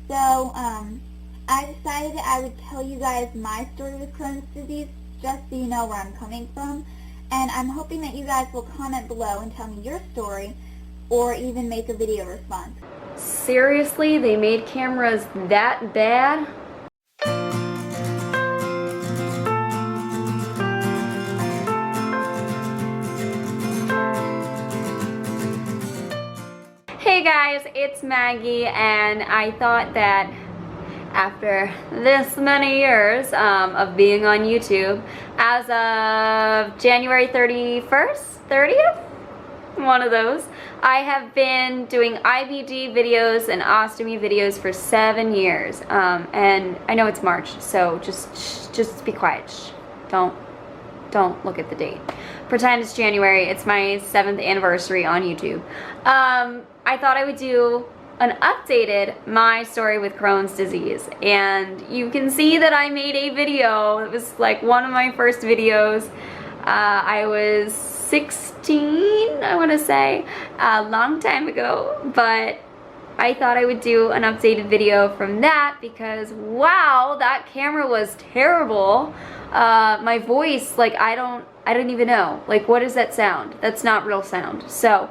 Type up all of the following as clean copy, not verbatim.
So, I decided I would tell you guys my story with Crohn's disease, just so you know where I'm coming from. And I'm hoping that you guys will comment below and tell me your story, or even make a video response. Seriously, they made cameras that bad? Hey guys, it's Maggie, and I thought that after this many years of being on YouTube, as of January 31st, 30th? One of those. I have been doing IBD videos and ostomy videos for 7 years, and I know it's March, so just be quiet. Shh. Don't look at the date. Pretend it's January. It's my 7th anniversary on YouTube. I thought I would do an updated my story with Crohn's disease, and you can see that I made a video. It was like one of my first videos. I was 16, I want to say, a long time ago, but I thought I would do an updated video from that because wow, that camera was terrible. My voice, like I don't even know, like what is that sound? That's not real sound. So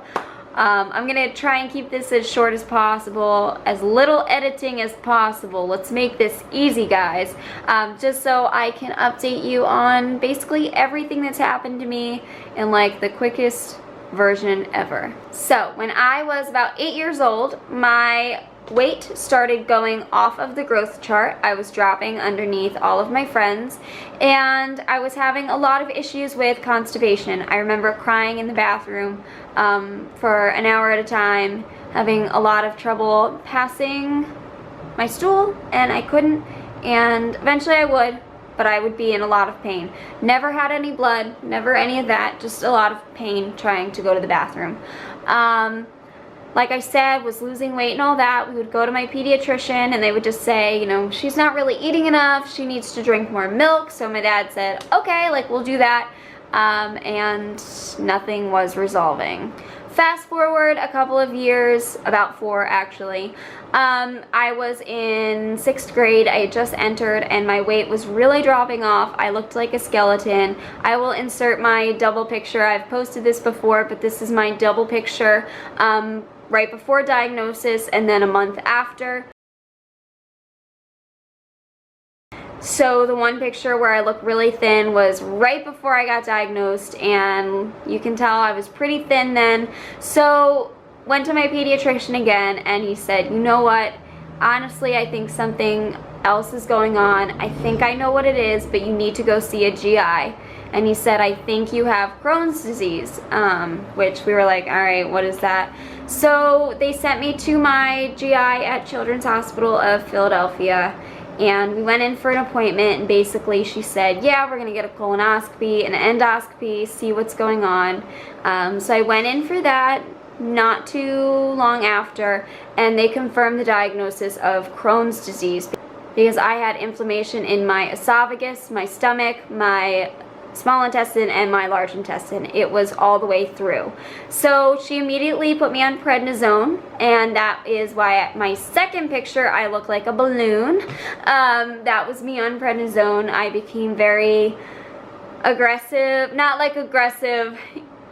I'm gonna try and keep this as short as possible, as little editing as possible. Let's make this easy, guys, just so I can update you on basically everything that's happened to me in like the quickest version ever. So when I was about 8 years old, my weight started going off of the growth chart. I was dropping underneath all of my friends, and I was having a lot of issues with constipation. I remember crying in the bathroom for an hour at a time, having a lot of trouble passing my stool, and I couldn't, and eventually I would, but I would be in a lot of pain. Never had any blood, never any of that, just a lot of pain trying to go to the bathroom. Like I said, was losing weight and all that. We would go to my pediatrician and they would just say, you know, she's not really eating enough, she needs to drink more milk. So my dad said, okay, like we'll do that. And nothing was resolving. Fast forward a couple of years, about 4 actually, I was in 6th grade. I had just entered and my weight was really dropping off. I looked like a skeleton. I will insert my double picture. I've posted this before, but this is my double picture right before diagnosis and then a month after. So the one picture where I look really thin was right before I got diagnosed, and you can tell I was pretty thin then. So went to my pediatrician again, and he said, you know what, honestly I think something else is going on. I think I know what it is, but you need to go see a GI. And he said, I think you have Crohn's disease, which we were like, all right, what is that? So they sent me to my GI at Children's Hospital of Philadelphia, and we went in for an appointment, and basically she said, yeah, we're gonna get a colonoscopy, an endoscopy, see what's going on. So I went in for that not too long after, and they confirmed the diagnosis of Crohn's disease because I had inflammation in my esophagus, my stomach, my small intestine, and my large intestine. It was all the way through. So she immediately put me on prednisone, and that is why at my second picture I look like a balloon. That was me on prednisone. I became very aggressive, not like aggressive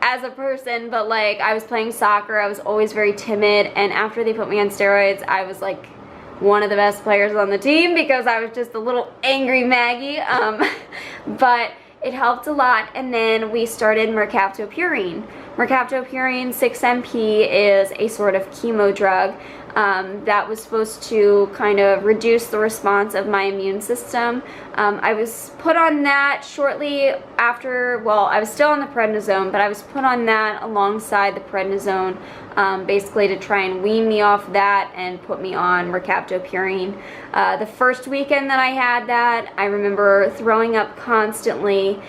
as a person, but like I was playing soccer. I was always very timid, and after they put me on steroids, I was like one of the best players on the team because I was just a little angry Maggie. But it helped a lot, and then we started mercaptopurine. Mercaptopurine 6-MP is a sort of chemo drug that was supposed to kind of reduce the response of my immune system. I was put on that shortly after, well, I was still on the prednisone, but I was put on that alongside the prednisone, basically to try and wean me off that and put me on mercaptopurine. The first weekend that I had that, I remember throwing up constantly.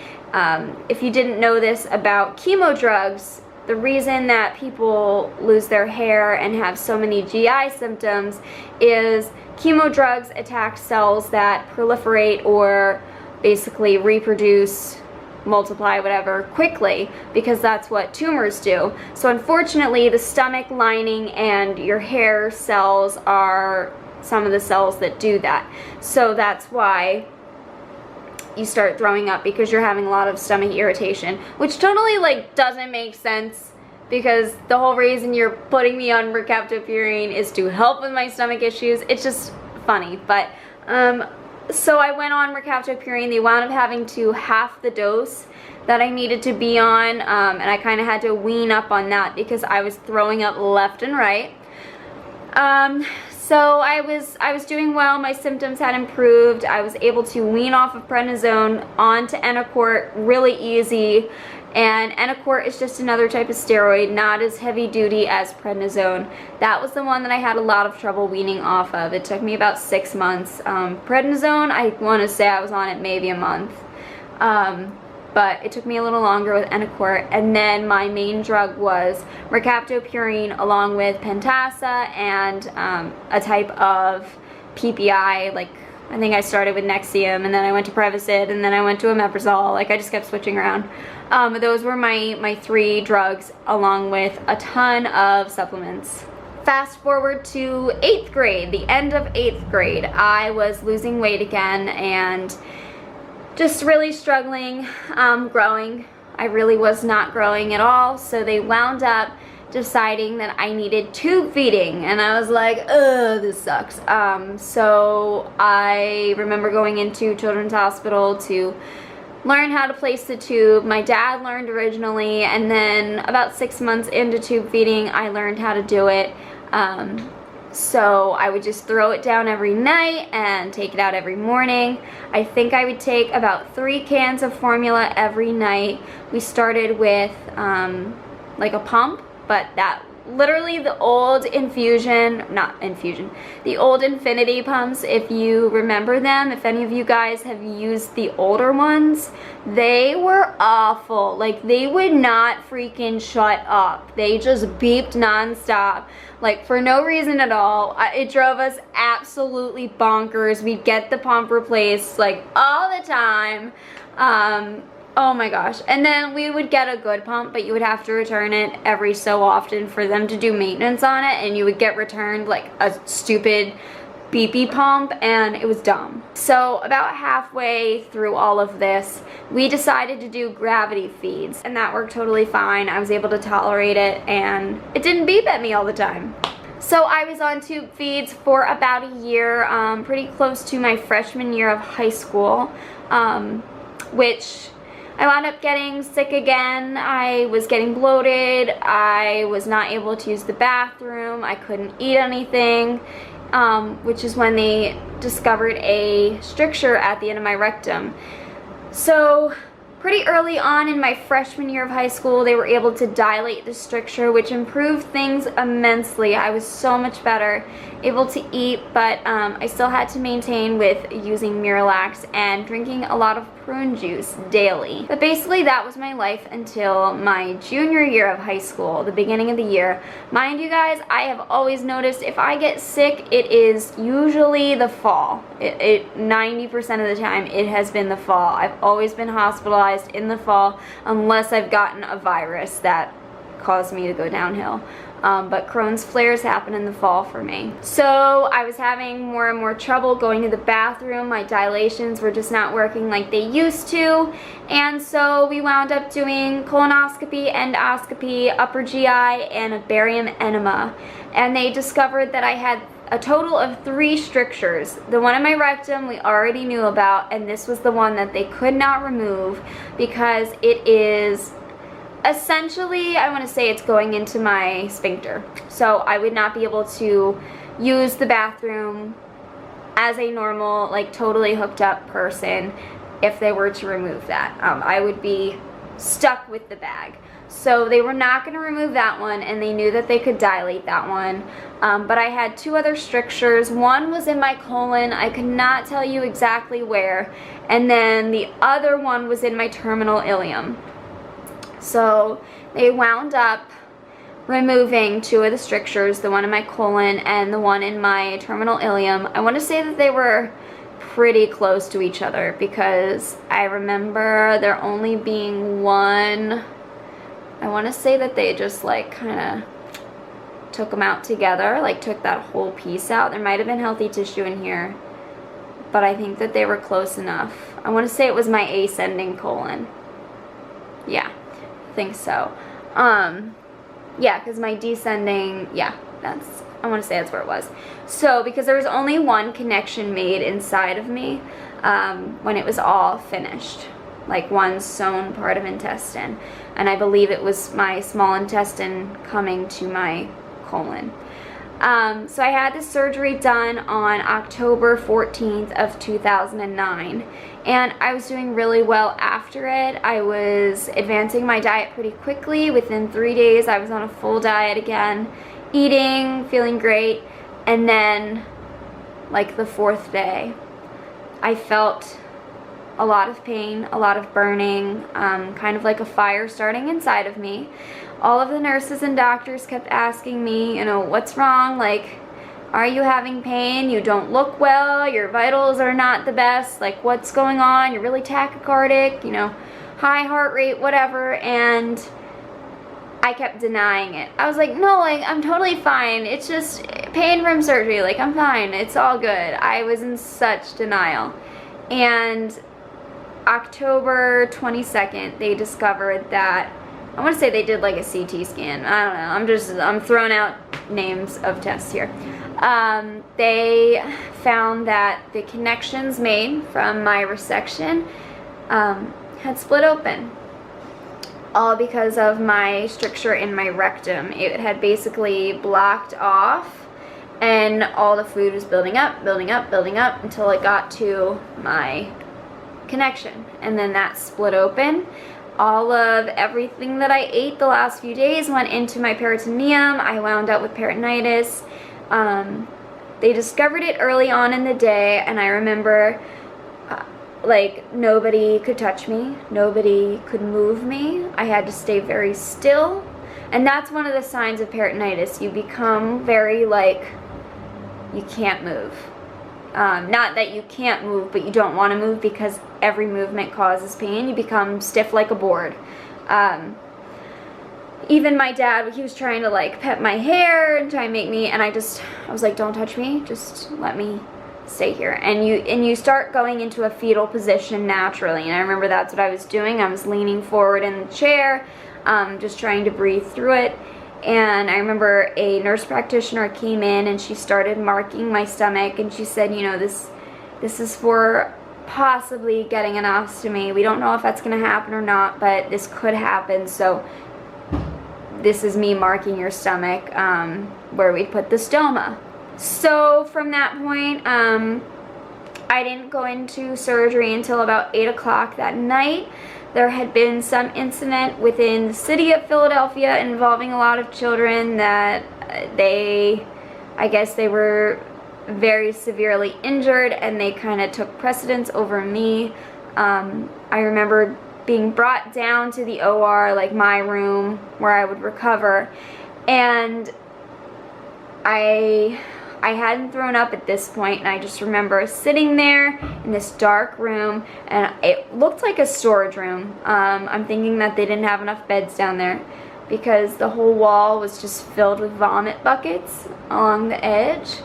If you didn't know this about chemo drugs, the reason that people lose their hair and have so many GI symptoms is chemo drugs attack cells that proliferate or basically reproduce, multiply, whatever, quickly, because that's what tumors do. So unfortunately, the stomach lining and your hair cells are some of the cells that do that. So that's why you start throwing up, because you're having a lot of stomach irritation, which totally like doesn't make sense, because the whole reason you're putting me on mercaptopurine is to help with my stomach issues. It's just funny. But so I went on mercaptopurine. They wound up having to half the dose that I needed to be on, and I kind of had to wean up on that because I was throwing up left and right. So I was doing well. My symptoms had improved. I was able to wean off of prednisone onto Enacort really easy. And Enacort is just another type of steroid, not as heavy duty as prednisone. That was the one that I had a lot of trouble weaning off of. It took me about 6 months. Prednisone, I want to say I was on it maybe a month. But it took me a little longer with Enacort. And then my main drug was mercaptopurine along with Pentasa and a type of PPI. Like, I think I started with Nexium, and then I went to Prevacid, and then I went to omeprazole. Like, I just kept switching around. Those were my 3 drugs, along with a ton of supplements. Fast forward to 8th grade, the end of 8th grade. I was losing weight again and just really struggling growing. I really was not growing at all, so they wound up deciding that I needed tube feeding, and I was like, ugh, this sucks. So I remember going into Children's Hospital to learn how to place the tube. My dad learned originally, and then about 6 months into tube feeding, I learned how to do it. So I would just throw it down every night and take it out every morning. I think I would take about 3 cans of formula every night. We started with like a pump, but that literally the old the old Infinity pumps, if you remember them, if any of you guys have used the older ones, they were awful. Like, they would not freaking shut up. They just beeped nonstop, like for no reason at all. It drove us absolutely bonkers. We'd get the pump replaced like all the time. Oh my gosh. And then we would get a good pump, but you would have to return it every so often for them to do maintenance on it, and you would get returned like a stupid beepy pump, and it was dumb. So about halfway through all of this, we decided to do gravity feeds, and that worked totally fine. I was able to tolerate it, and it didn't beep at me all the time. So I was on tube feeds for about a year, pretty close to my freshman year of high school, which I wound up getting sick again. I was getting bloated. I was not able to use the bathroom. I couldn't eat anything, which is when they discovered a stricture at the end of my rectum. So pretty early on in my freshman year of high school, they were able to dilate the stricture, which improved things immensely. I was so much better able to eat, but I still had to maintain with using Miralax and drinking a lot of prune juice daily. But basically that was my life until my junior year of high school, the beginning of the year. Mind you guys, I have always noticed if I get sick, it is usually the fall. 90% of the time it has been the fall. I've always been hospitalized in the fall unless I've gotten a virus that caused me to go downhill. But Crohn's flares happen in the fall for me. So I was having more and more trouble going to the bathroom. My dilations were just not working like they used to. And so we wound up doing colonoscopy, endoscopy, upper GI, and a barium enema. And they discovered that I had a total of 3 strictures. The one in my rectum we already knew about, and this was the one that they could not remove because it is essentially, I want to say it's going into my sphincter. So I would not be able to use the bathroom as a normal, like totally hooked up person if they were to remove that. I would be stuck with the bag. So they were not going to remove that one, and they knew that they could dilate that one. But I had 2 other strictures. One was in my colon. I could not tell you exactly where. And then the other one was in my terminal ileum. So they wound up removing 2 of the strictures, the one in my colon and the one in my terminal ileum. I want to say that they were pretty close to each other because I remember there only being one. I want to say that they just like kind of took them out together, like took that whole piece out. There might have been healthy tissue in here, but I think that they were close enough. I want to say it was my ascending colon. Yeah, I think so. Yeah, because my descending, yeah, I want to say that's where it was. So, because there was only one connection made inside of me when it was all finished, like one sewn part of intestine, and I believe it was my small intestine coming to my colon. So I had this surgery done on October 14th of 2009, and I was doing really well after it. I was advancing my diet pretty quickly. Within 3 days, I was on a full diet again, eating, feeling great, and then, like the 4th day, I felt a lot of pain, a lot of burning, kind of like a fire starting inside of me. All of the nurses and doctors kept asking me, you know, what's wrong? Like, are you having pain? You don't look well. Your vitals are not the best. Like, what's going on? You're really tachycardic, you know, high heart rate, whatever. And I kept denying it. I was like, no, like, I'm totally fine. It's just pain from surgery. Like, I'm fine. It's all good. I was in such denial. And October 22nd, they discovered that, I want to say they did like a CT scan. I don't know. I'm throwing out names of tests here. They found that the connections made from my resection had split open. All because of my stricture in my rectum. It had basically blocked off, and all the food was building up, building up, building up until it got to my connection, and then that split open. All of everything that I ate the last few days went into my peritoneum. I wound up with peritonitis. They discovered it early on in the day, and I remember like nobody could touch me, nobody could move me. I had to stay very still, and that's one of the signs of peritonitis. You become very like, you can't move. Not that you can't move, but you don't want to move because every movement causes pain. You become stiff like a board. Even my dad, he was trying to like pet my hair and try and make me, and I was like, don't touch me, just let me stay here. And you start going into a fetal position naturally, and I remember that's what I was doing. I was leaning forward in the chair, just trying to breathe through it. And I remember a nurse practitioner came in and she started marking my stomach, and she said, you know, this is for possibly getting an ostomy. We don't know if that's going to happen or not, but this could happen. So this is me marking your stomach where we put the stoma. So from that point, I didn't go into surgery until about 8 o'clock that night. There had been some incident within the city of Philadelphia involving a lot of children that I guess they were very severely injured, and they kind of took precedence over me. I remember being brought down to the OR, like my room where I would recover, and I hadn't thrown up at this point, and I just remember sitting there in this dark room, and it looked like a storage room. I'm thinking that they didn't have enough beds down there because the whole wall was just filled with vomit buckets along the edge,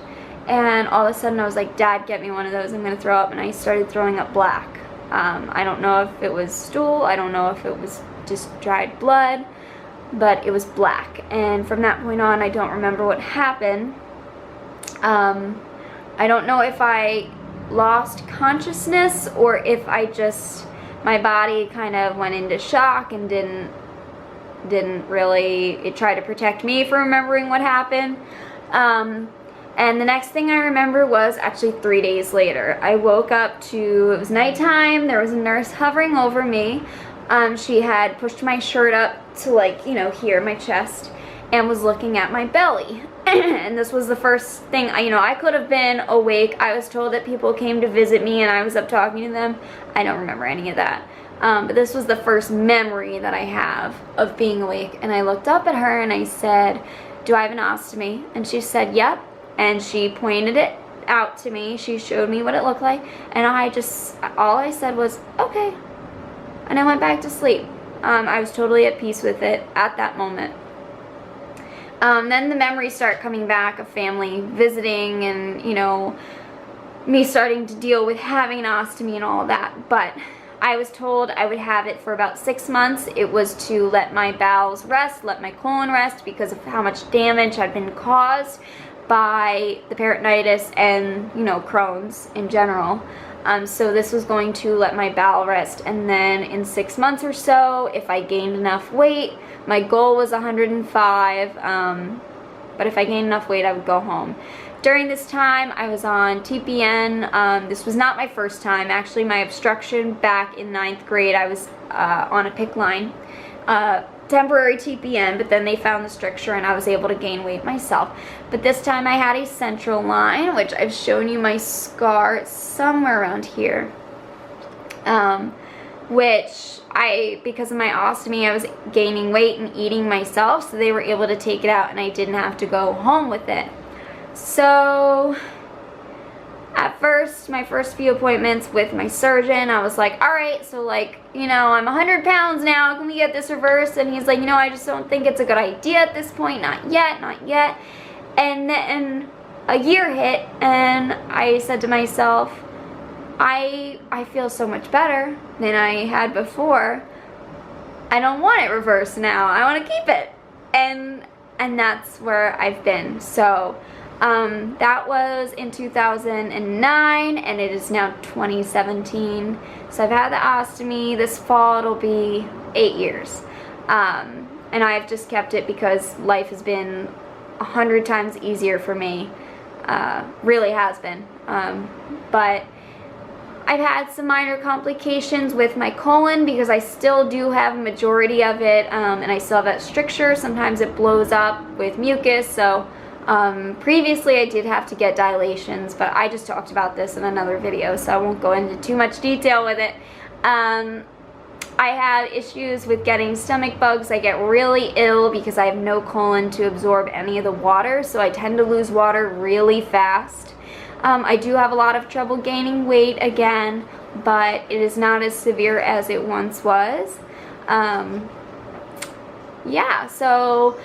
and all of a sudden I was like, Dad, get me one of those, I'm gonna throw up, and I started throwing up black. I don't know if it was stool, I don't know if it was just dried blood, but it was black, and from that point on I don't remember what happened. I don't know if I lost consciousness or if I just, my body kind of went into shock and didn't really, it tried to protect me from remembering what happened. And the next thing I remember was actually 3 days later. I woke up to, it was nighttime, there was a nurse hovering over me. She had pushed my shirt up to, like, you know, here, my chest, and was looking at my belly. And this was the first thing, I could have been awake. I was told that people came to visit me and I was up talking to them. I don't remember any of that. But this was the first memory that I have of being awake. And I looked up at her and I said, do I have an ostomy? And she said, yep. And she pointed it out to me. She showed me what it looked like. And all I said was, okay. And I went back to sleep. I was totally at peace with it at that moment. Then the memories start coming back of family visiting and, you know, me starting to deal with having an ostomy and all that. But I was told I would have it for about 6 months. It was to let my bowels rest, let my colon rest, because of how much damage had been caused by the peritonitis and, you know, Crohn's in general. So this was going to let my bowel rest, and then in 6 months or so, if I gained enough weight, my goal was 105, but if I gained enough weight, I would go home. During this time, I was on TPN. This was not my first time. Actually, my obstruction back in 9th grade, I was on a PICC line. Temporary TPN, but then they found the stricture and I was able to gain weight myself. But this time I had a central line, which I've shown you my scar. It's somewhere around here. Which because of my ostomy, I was gaining weight and eating myself, so they were able to take it out and I didn't have to go home with it. So at first, my first few appointments with my surgeon, I was like, all right, so like, you know, I'm 100 pounds now, can we get this reversed? And he's like, you know, I just don't think it's a good idea at this point, not yet, not yet. And then a year hit, and I said to myself, I feel so much better than I had before. I don't want it reversed now, I want to keep it. And that's where I've been. So that was in 2009, and it is now 2017. So I've had the ostomy. This fall it'll be 8 years. And I've just kept it because life has been 100 times easier for me. Really has been. But I've had some minor complications with my colon because I still do have a majority of it, and I still have that stricture. Sometimes it blows up with mucus, so previously I did have to get dilations, but I just talked about this in another video, so I won't go into too much detail with it. I have issues with getting stomach bugs. I get really ill because I have no colon to absorb any of the water, so I tend to lose water really fast. I do have a lot of trouble gaining weight again, but it is not as severe as it once was. Yeah, so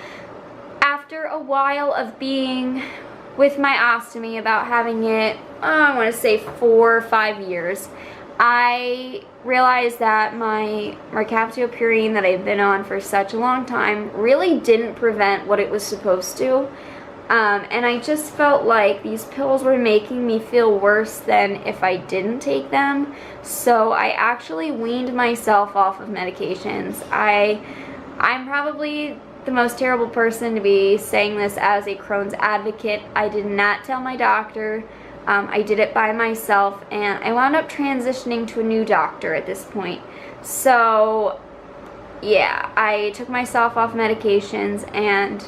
after a while of being with my ostomy, about having it, I want to say 4 or 5 years, I realized that my mercaptopurine that I've been on for such a long time really didn't prevent what it was supposed to. And I just felt like these pills were making me feel worse than if I didn't take them. So I actually weaned myself off of medications. I'm probably the most terrible person to be saying this as a Crohn's advocate. I did not tell my doctor. I did it by myself, and I wound up transitioning to a new doctor at this point. So yeah, I took myself off medications, and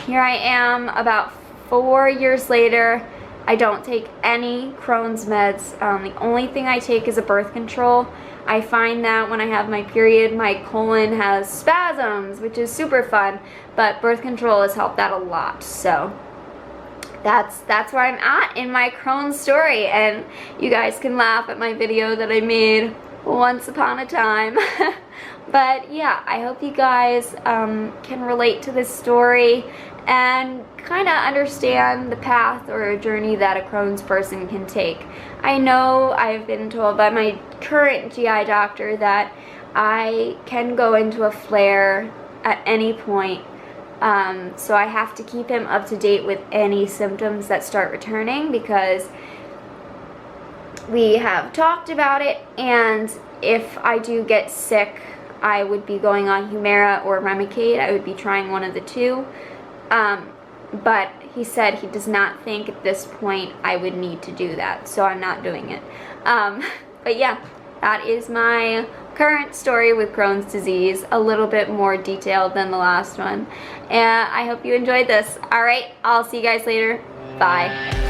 here I am about 4 years later. I don't take any Crohn's meds. The only thing I take is a birth control. I find that when I have my period, my colon has spasms, which is super fun, but birth control has helped that a lot. So that's where I'm at in my Crohn's story, and you guys can laugh at my video that I made once upon a time. But yeah, I hope you guys can relate to this story and kind of understand the path or journey that a Crohn's person can take. I know I've been told by my current GI doctor that I can go into a flare at any point, so I have to keep him up to date with any symptoms that start returning, because we have talked about it, and if I do get sick, I would be going on Humira or Remicade. I would be trying one of the two. But he said he does not think at this point I would need to do that, so I'm not doing it. But yeah, that is my current story with Crohn's disease, a little bit more detailed than the last one. And I hope you enjoyed this. Alright, I'll see you guys later. Bye.